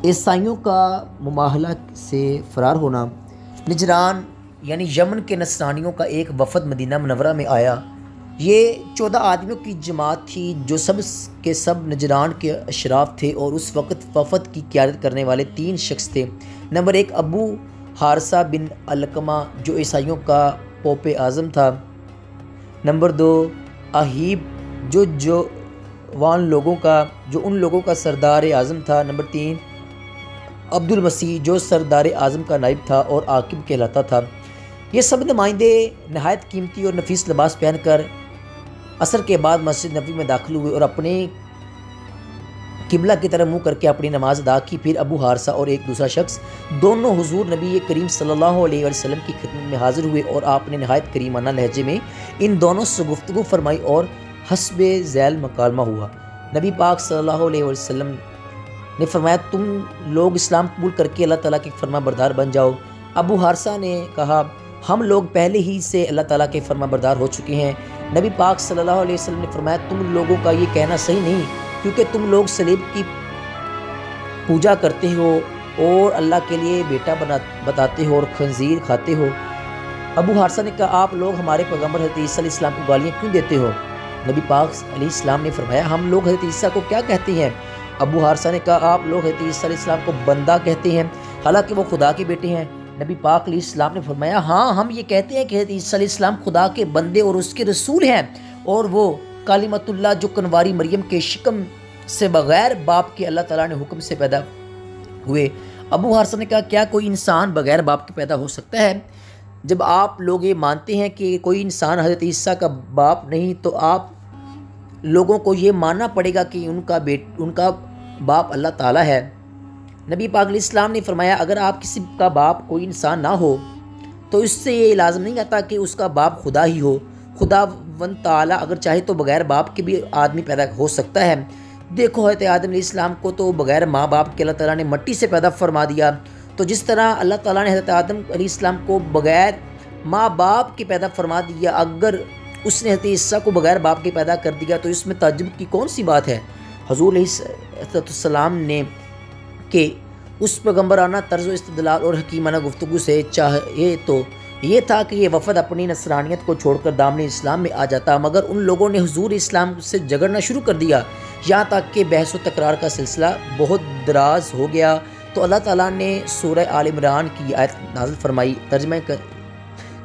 عیسائیوں کا مماحلہ سے فرار ہونا۔ نجران یعنی یمن کے نصرانیوں کا ایک وفد مدینہ منورہ میں آیا۔ یہ 14 آدمیوں کی جماعت تھی جو سب کے سب نجران کے اشراف تھے، اور اس وقت وفد کی قیادت کرنے والے 3 شخص تھے۔ نمبر 1 ابو حارثہ بن علقمہ جو عیسائیوں کا پوپ اعظم تھا۔ نمبر 2 اہیب جو ان لوگوں کا سردار اعظم تھا۔ نمبر 3 عبد المسیح جو سردار اعظم کا نائب تھا اور عاقب کہلاتا تھا۔ یہ سب نمائندے نہایت قیمتی اور نفیس لباس پہن کر عصر کے بعد مسجد نبوی میں داخل ہوئے اور اپنے قبلہ کی طرف منہ کر کے اپنی نماز ادا کی۔ پھر ابو حارثہ اور ایک دوسرا شخص دونوں حضور نبی کریم صلی اللہ علیہ وسلم کی خدمت میں حاضر ہوئے، اور آپ نے نہایت کریمانہ لہجے میں ان دونوں سے گفتگو فرمائی اور حسب ذیل مکالمہ ہوا۔ نبی پاک صلی اللہ علیہ وسلم نے فرمایا، تم لوگ اسلام قبول کر کے اللہ تعالیٰ کے فرما بردار بن جاؤ۔ ابو حارثہ نے کہا، ہم لوگ پہلے ہی سے اللہ تعالیٰ کے فرما بردار ہو چکے ہیں۔ نبی پاک صلی اللہ علیہ وسلم نے فرمایا، تم لوگوں کا یہ کہنا صحیح نہیں، کیونکہ تم لوگ صلیب کی پوجا کرتے ہو اور اللہ کے لیے بیٹا بتاتے ہو اور خنزیر کھاتے ہو۔ ابو حارثہ نے کہا، آپ لوگ ہمارے پیغمبر حضرت عیسیٰ علیہ السلام کو گالیاں کیوں دیتے ہو؟ نبی پاک علیہ السلام نے فرمایا، ہم لوگ حضرت عیسیٰ کو کیا کہتے ہیں؟ ابو حارثہ نے کہا، آپ لوگ حضرت عیسیٰ علیہ السلام کو بندہ کہتے ہیں، حالانکہ وہ خدا کے بیٹے ہیں۔ نبی پاک علیہ السلام نے فرمایا، ہاں ہم یہ کہتے ہیں کہ حضرت عیسیٰ علیہ السلام خدا کے بندے اور اس کے رسول ہیں، اور وہ کلمۃ اللہ جو کنواری مریم کے شکم سے بغیر باپ کے اللہ تعالیٰ نے حکم سے پیدا ہوئے۔ ابو حارثہ نے کہا، کیا کوئی انسان بغیر باپ کے پیدا ہو سکتا ہے؟ جب آپ لوگ یہ مانتے ہیں کہ کوئی انسان حضرت عیسیٰ کا باپ نہیں، تو آپ لوگوں کو یہ ماننا پڑے گا کہ ان کا باپ اللہ تعالیٰ ہے۔ نبی پاک علیہ السلام نے فرمایا، اگر آپ کسی کا باپ کوئی انسان نہ ہو تو اس سے یہ لازم نہیں آتا کہ اس کا باپ خدا ہی ہو۔ خدا ون تعالیٰ اگر چاہے تو بغیر باپ کے بھی آدمی پیدا ہو سکتا ہے۔ دیکھو حضرت آدم علیہ السلام کو تو بغیر ماں باپ کے اللہ تعالیٰ نے مٹی سے پیدا فرما دیا، تو جس طرح اللہ تعالیٰ نے حضرت آدم علیہ السلام کو بغیر ماں باپ کے پیدا فرما دیا، اگر اس نے حضرت عیسیٰ کو بغیر باپ کے پیدا کر دیا تو اس میں تعجب کی کون سی بات ہے؟ حضور علیہ السلام نے کہ اس پیغمبرانہ طرز و استدلال اور حکیمانہ گفتگو سے چاہے تو یہ تھا کہ یہ وفد اپنی نصرانیت کو چھوڑ کر دامن اسلام میں آ جاتا، مگر ان لوگوں نے حضور اسلام سے جھگڑنا شروع کر دیا، یہاں تک کہ بحث و تکرار کا سلسلہ بہت دراز ہو گیا۔ تو اللہ تعالیٰ نے سورہ آل عمران کی آیت نازل فرمائی، ترجمہ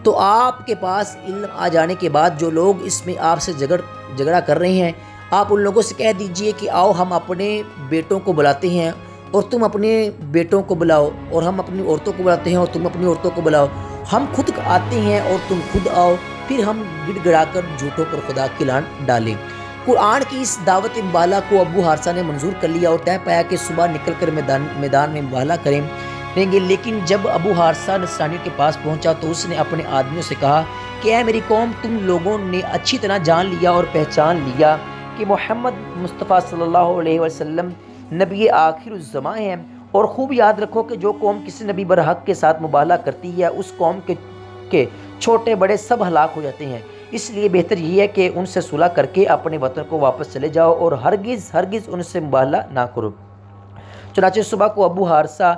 تو آپ کے پاس علم آ جانے کے بعد جو لوگ اس میں آپ سے جھگڑا کر رہے ہیں، آپ ان لوگوں سے کہہ دیجئے کہ آؤ ہم اپنے بیٹوں کو بلاتے ہیں اور تم اپنے بیٹوں کو بلاؤ، اور ہم اپنی عورتوں کو بلاتے ہیں اور تم اپنی عورتوں کو بلاؤ، ہم خود آتے ہیں اور تم خود آؤ، پھر ہم گڑ گڑا کر جھوٹوں پر خدا کی لعنت ڈالیں۔ قرآن کی اس دعوت مبالغہ کو ابو حارثہ نے منظور کر لیا اور طے پایا کہ صبح نکل کر میدان میں مبالغہ کریں گے۔ لیکن جب ابو حارثہ نصرانیوں کے پاس پہنچا تو اس نے اپنے آدمیوں سے کہا کہ اے میری قوم، تم لوگوں نے اچھی طرح جان لیا اور پہچان لیا کہ محمد مصطفیٰ صلی اللہ علیہ وسلم نبی آخر الزماں ہیں، اور خوب یاد رکھو کہ جو قوم کسی نبی برحق کے ساتھ مبالغہ کرتی ہے، اس قوم کے چھوٹے بڑے سب ہلاک ہو جاتے ہیں۔ اس لیے بہتر یہ ہے کہ ان سے صلح کر کے اپنے وطن کو واپس چلے جاؤ اور ہرگز ان سے مبالغہ نہ کرو۔ چنانچہ صبح کو ابو حارثہ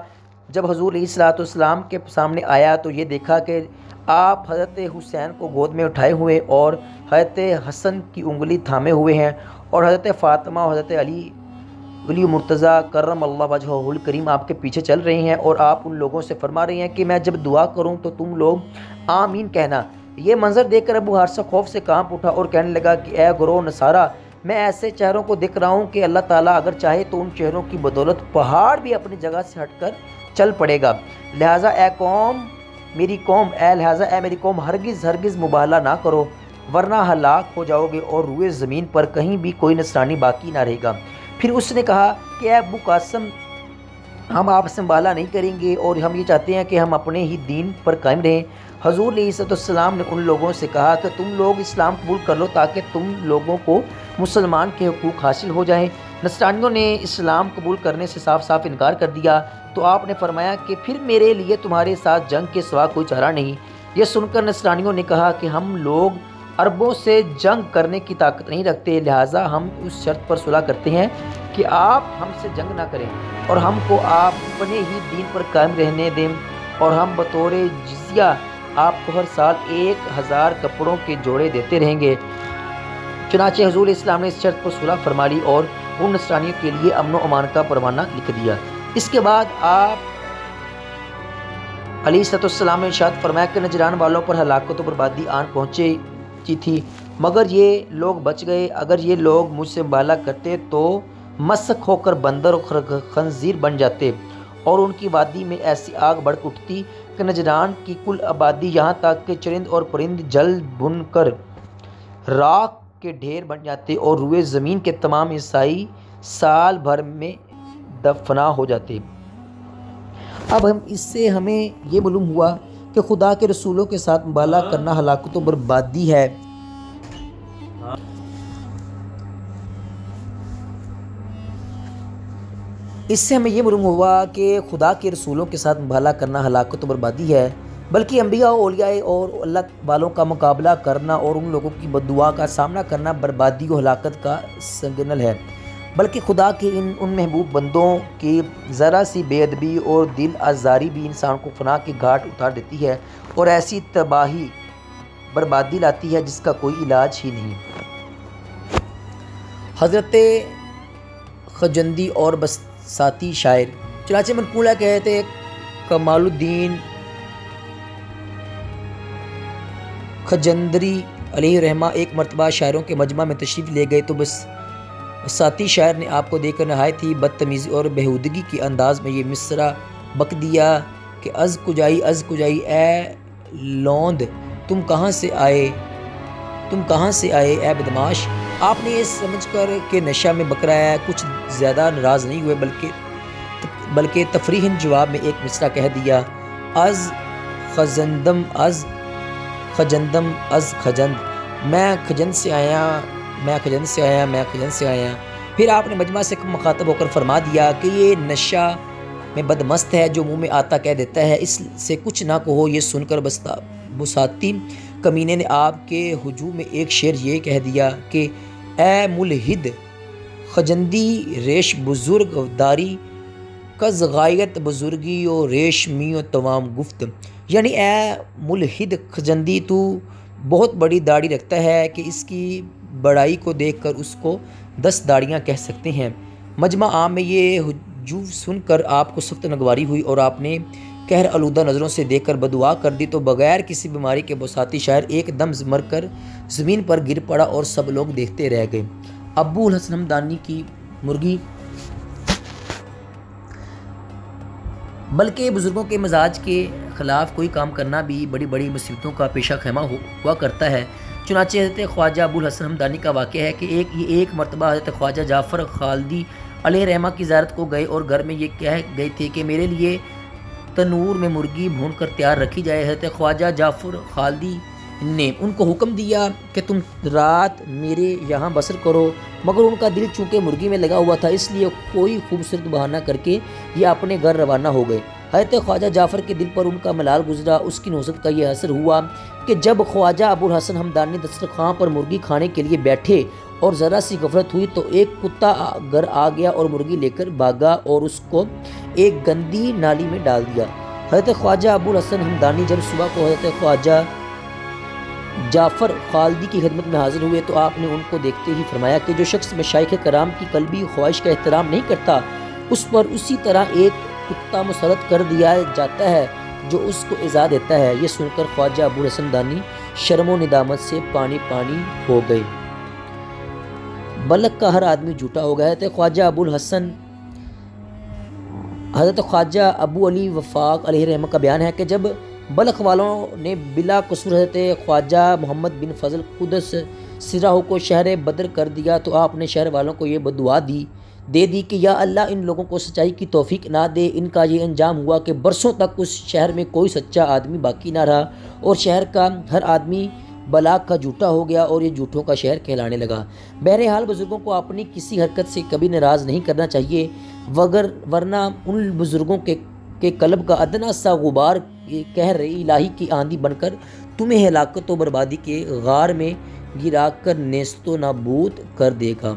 جب حضور علیہ السلام کے سامنے آیا تو یہ دیکھا کہ آپ حضرت حسین کو گود میں اٹھائے ہوئے اور حضرت حسن کی انگلی تھامے ہوئے ہیں، اور حضرت فاطمہ اور حضرت علی مرتضیٰ کرم اللہ وجہہ الکریم آپ کے پیچھے چل رہے ہیں، اور آپ ان لوگوں سے فرما رہے ہیں کہ میں جب دعا کروں تو تم لوگ آمین کہنا۔ یہ منظر دیکھ کر ابو حارثہ خوف سے کانپ اٹھا اور کہنے لگا کہ اے گروہ نصارہ، میں ایسے چہروں کو دیکھ رہا ہوں کہ اللہ تعالیٰ اگر چاہے تو ان چہروں کی بدولت پہاڑ بھی اپنی جگہ سے ہٹ کر چل پڑے گا، لہٰذا اے میری قوم ہرگز مبالغہ نہ کرو، ورنہ ہلاک ہو جاؤ گے اور روئے زمین پر کہیں بھی کوئی نصرانی باقی نہ رہے گا۔ پھر اس نے کہا کہ اے ابو قاسم، ہم آپ سے مبالغہ نہیں کریں گے اور ہم یہ چاہتے ہیں کہ ہم اپنے ہی دین پر قائم رہیں۔ حضور علیہ السلام نے ان لوگوں سے کہا کہ تم لوگ اسلام قبول کر لو تاکہ تم لوگوں کو مسلمان کے حقوق حاصل ہو جائیں۔ نصرانیوں نے اسلام قبول کرنے سے صاف انکار کر دیا، تو آپ نے فرمایا کہ پھر میرے لیے تمہارے ساتھ جنگ کے سوا کوئی چارہ نہیں۔ یہ سن کر نصرانیوں نے کہا کہ ہم لوگ عربوں سے جنگ کرنے کی طاقت نہیں رکھتے، لہٰذا ہم اس شرط پر صلح کرتے ہیں کہ آپ ہم سے جنگ نہ کریں اور ہم کو آپ اپنے ہی دین پر قائم رہنے دیں، اور ہم بطور جزیہ آپ کو ہر سال 1000 کپڑوں کے جوڑے دیتے رہیں گے۔ چنانچہ حضور اسلام نے اس شرط پر صلح فرما لی اور ان نصرانیوں کے لیے امن و امان کا پروانہ لکھ دیا۔ اس کے بعد آپ علیہ السلام نے ارشاد فرمایا کہ نجران والوں پر ہلاکت و بربادی آن پہنچی تھی، مگر یہ لوگ بچ گئے۔ اگر یہ لوگ مجھ سے مبالغہ کرتے تو مسخ ہو کر بندر اور خنزیر بن جاتے، اور ان کی وادی میں ایسی آگ بھڑک اٹھتی کہ نجران کی کل آبادی یہاں تک کہ چرند اور پرند جل بھن کر راکھ کے ڈھیر بن جاتے اور روئے زمین کے تمام عیسائی سال بھر میں دفنا ہو جاتے۔ اب اس سے ہمیں یہ معلوم ہوا کہ خدا کے رسولوں کے ساتھ مبالغہ کرنا ہلاکت و بربادی ہے۔ اس سے ہمیں یہ معلوم ہوا کہ خدا کے رسولوں کے ساتھ مبالغہ کرنا ہلاکت و بربادی ہے، بلکہ انبیاء و اولیاء اور اللہ والوں کا مقابلہ کرنا اور ان لوگوں کی بددعا کا سامنا کرنا بربادی و ہلاکت کا سگنل ہے۔ بلکہ خدا کے ان محبوب بندوں کی ذرا سی بے ادبی اور دل آزاری بھی انسان کو فنا کی گھاٹ اتار دیتی ہے اور ایسی تباہی بربادی لاتی ہے جس کا کوئی علاج ہی نہیں۔ حضرت خجندی اور بساتی شاعر، چنانچہ منقول ہے کہتے کمال الدین خجندری علیہ الرحمہ ایک مرتبہ شاعروں کے مجمع میں تشریف لے گئے تو بساتی شاعر نے آپ کو دیکھ کر نہایت ہی بدتمیزی اور بےہودگی کے انداز میں یہ مصرع بک دیا کہ از کجائی اے لوند تم کہاں سے آئے اے بدماش۔ آپ نے یہ سمجھ کر کہ نشہ میں بک رہا ہے کچھ زیادہ ناراض نہیں ہوئے، بلکہ تفریحاً جواب میں ایک مصرع کہہ دیا، از خجندم از خجند، میں خجند سے آیا۔ پھر آپ نے مجمع سے مخاطب ہو کر فرما دیا کہ یہ نشہ میں بدمست ہے جو منہ میں آتا کہہ دیتا ہے، اس سے کچھ نہ کہو۔ یہ سن کر بساتی کمینے نے آپ کے ہجوم میں ایک شعر یہ کہہ دیا کہ اے ملحد خجندی ریش بزرگ داری کز غایت بزرگی و ریشمی و توام گفت، یعنی اے ملحد خجندی تو بہت بڑی داڑھی رکھتا ہے کہ اس کی بڑائی کو دیکھ کر اس کو 10 داڑیاں کہہ سکتے ہیں۔ مجمع عام میں یہ ہجوم سن کر آپ کو سخت ناگواری ہوئی اور آپ نے قہر آلودہ نظروں سے دیکھ کر بددعا کر دی تو بغیر کسی بیماری کے بساتی شاعر ایک دم مر کر زمین پر گر پڑا اور سب لوگ دیکھتے رہ گئے۔ ابو الحسن ہمدانی کی مرغی، بلکہ بزرگوں کے مزاج کے خلاف کوئی کام کرنا بھی بڑی بڑی مصیبتوں کا پیشہ خیمہ ہوا کرتا ہے۔ چنانچہ حضرت خواجہ ابو الحسن ہمدانی کا واقعہ ہے کہ ایک مرتبہ حضرت خواجہ جعفر خالدی علیہ رحمہ کی زیارت کو گئے اور گھر میں یہ کہہ گئے تھے کہ میرے لیے تنور میں مرغی بھون کر تیار رکھی جائے۔ حضرت خواجہ جعفر خالدی نے ان کو حکم دیا کہ تم رات میرے یہاں بسر کرو، مگر ان کا دل چونکہ مرغی میں لگا ہوا تھا اس لیے کوئی خوبصورت بہانہ کر کے یہ اپنے گھر روانہ ہو گئے۔ حضرت خواجہ جعفر کے دل پر ان کا ملال گزرا۔ اس کی نوزت کا یہ اثر ہوا کہ جب خواجہ ابو الحسن ہمدانی دسترخوان پر مرغی کھانے کے لیے بیٹھے اور ذرا سی غفلت ہوئی تو ایک کتا گھر آ گیا اور مرغی لے کر بھاگا اور اس کو ایک گندی نالی میں ڈال دیا۔ حضرت خواجہ ابو الحسن ہمدانی جب صبح کو حضرت خواجہ جعفر خالدی کی خدمت میں حاضر ہوئے تو آپ نے ان کو دیکھتے ہی فرمایا کہ جو شخص مشائخ کرام کی قلبی خواہش کا احترام نہیں کرتا اس پر اسی طرح ایک کتا مسلط کر دیا جاتا ہے جو اس کو ایذا دیتا ہے۔ یہ سن کر خواجہ ابو الحسن ہمدانی شرم و ندامت سے پانی ہو گئے۔ بلک کا ہر آدمی جھوٹا ہو گیا۔ حضرت خواجہ ابو علی وفاق علیہ رحمہ کا بیان ہے کہ جب بلخ والوں نے بلا قصور حضرت خواجہ محمد بن فضل قدس سرہ کو شہر بدر کر دیا تو آپ نے شہر والوں کو یہ بددعا دے دی کہ یا اللہ ان لوگوں کو سچائی کی توفیق نہ دے۔ ان کا یہ انجام ہوا کہ برسوں تک اس شہر میں کوئی سچا آدمی باقی نہ رہا اور شہر کا ہر آدمی بلاغ کا جھوٹا ہو گیا اور یہ جھوٹوں کا شہر کہلانے لگا۔ بہرحال بزرگوں کو اپنی کسی حرکت سے کبھی ناراض نہیں کرنا چاہیے، ورنہ ان بزرگوں کے قلب کا ادنا سا غبار قہر الہی کی آندھی بن کر تمہیں ہلاکت و بربادی کے غار میں گرا کر نیست و نابود کر دے گا۔